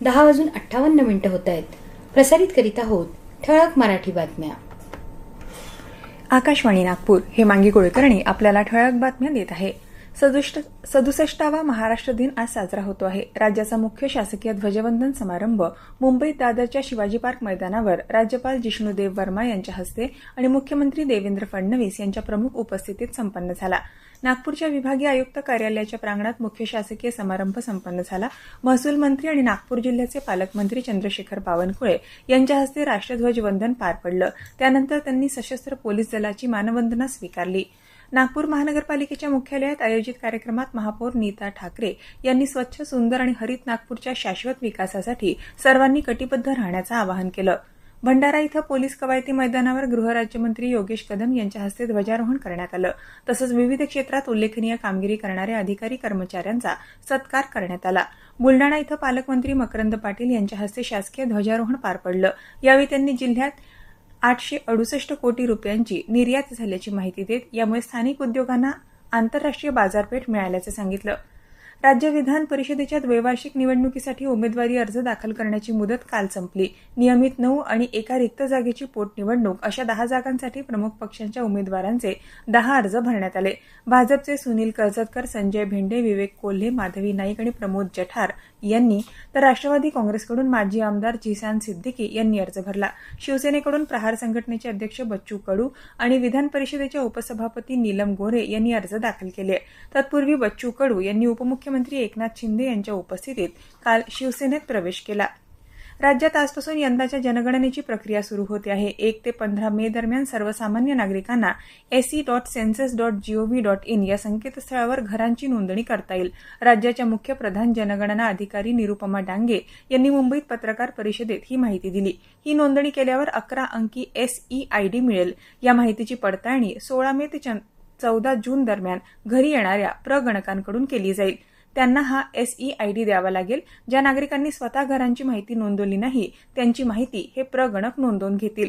10:58 होत आहेत. प्रसारित करीत आहोत ठळक मराठी बातम्या. आकाशवाणी नागपूर हेमांगी कुलकर्णी आपल्याला ठळक बातम्या देत आहे. 67वा महाराष्ट्र दिन आज साजरा होतो आहे. राज्याचा मुख्य शासकीय ध्वजवंदन समारंभ मुंबईत दादरच्या शिवाजी पार्क मैदानावर राज्यपाल जिष्णुदेव वर्मा यांच्या हस्ते आणि मुख्यमंत्री देवेंद्र फडणवीस यांच्या प्रमुख उपस्थितीत संपन्न झाला. नागपूरच्या विभागीय आयुक्त कार्यालयाच्या प्रांगणात मुख्य शासकीय समारंभ संपन्न झाला. महसूल मंत्री आणि नागपूर जिल्ह्याचे पालकमंत्री चंद्रशेखर बावनकुळे यांच्या हस्ते राष्ट्रध्वज वंदन पार पडलं. त्यानंतर त्यांनी सशस्त्र पोलीस दलाची मानवंदना स्वीकारली. नागपूर महानगरपालिकेच्या मुख्यालयात आयोजित कार्यक्रमात महापौर नीता ठाकरे यांनी स्वच्छ, सुंदर आणि हरित नागपूरच्या शाश्वत विकासासाठी सर्वांनी कटिबद्ध राहण्याचं आवाहन केलं. भंडारा इथं पोलीस कवायती मैदानावर गृहराज्यमंत्री योगेश कदम यांच्या हस्ते ध्वजारोहण करण्यात आलं. तसंच विविध क्षेत्रात उल्लेखनीय कामगिरी करणाऱ्या अधिकारी कर्मचाऱ्यांचा सत्कार करण्यात आला. बुलडाणा इथं पालकमंत्री मकरंद पाटील यांच्या हस्ते शासकीय ध्वजारोहण पार पडलं. यावेळी त्यांनी जिल्ह्यात 868 कोटी रुपयांची निर्यात झाल्याची माहिती देत यामुळे स्थानिक उद्योगांना आंतरराष्ट्रीय बाजारपेठ मिळाल्याचं सांगितलं. राज्य विधान परिषदेच्या द्वैवार्षिक निवडणुकीसाठी उमेदवारी अर्ज दाखल करण्याची मुदत काल संपली. नियमित 9 आणि एका रिक्त जागेची पोटनिवडणूक अशा 10 जागांसाठी प्रमुख पक्षांच्या उमेदवारांचे 10 अर्ज भरण्यात आले. भाजपचे सुनील कर्जतकर, संजय भेंडे, विवेक कोल्हे, माधवी नाईक आणि प्रमोद जठार यांनी, तर राष्ट्रवादी काँग्रेसकडून माजी आमदार जिसान सिद्दीकी यांनी अर्ज भरला. शिवसेनेकडून प्रहार संघटनेचे अध्यक्ष बच्चू कडू आणि विधान परिषदेच्या उपसभापती नीलम गोरे यांनी अर्ज दाखल केले. तत्पूर्वी बच्चू कडू यांनी उपमुख्यमंत्री एकनाथ शिंदे यांच्या उपस्थितीत काल शिवसेनेत प्रवेश केला. राज्यात आजपासून यंदाच्या जनगणनेची प्रक्रिया सुरू होते आहे. 1 ते 15 मे दरम्यान सर्वसामान्य नागरिकांना se.census.gov.in या संकेतस्थळावर घरांची नोंदणी करता येईल. राज्याच्या मुख्य प्रधान जनगणना अधिकारी निरुपमा डांगे यांनी मुंबईत पत्रकार परिषदेत ही माहिती दिली. ही नोंदणी केल्यावर 11 अंकी SEID मिळेल. या माहितीची पडताळणी 16 मे ते 14 जून दरम्यान घरी येणाऱ्या प्रगणकांकडून केली जाईल. त्यांना हा SEID द्यावा लागेल. ज्या नागरिकांनी स्वतः घरांची माहिती नोंदवली नाही त्यांची माहिती हे प्रगणक नोंदवून घेतील.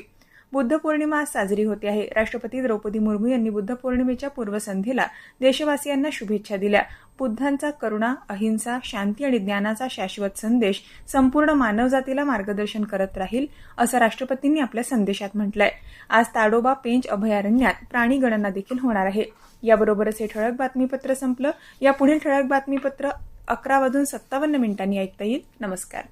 बुद्ध पौर्णिमा आज साजरी होते आहे. राष्ट्रपती द्रौपदी मुर्मू यांनी बुद्ध पौर्णिमेच्या पूर्वसंध्येला देशवासियांना शुभेच्छा दिल्या. बुद्धांचा करुणा, अहिंसा, शांती आणि ज्ञानाचा शाश्वत संदेश संपूर्ण मानवजातीला मार्गदर्शन करत राहील, असं राष्ट्रपतींनी आपल्या संदेशात म्हटलंय. आज ताडोबा पेंच अभयारण्यात प्राणी गणना देखील होणार आहे. याबरोबरच हे ठळक बातमीपत्र संपलं. यापुढील ठळक बातमीपत्र 11:57 ऐकता येईल. नमस्कार.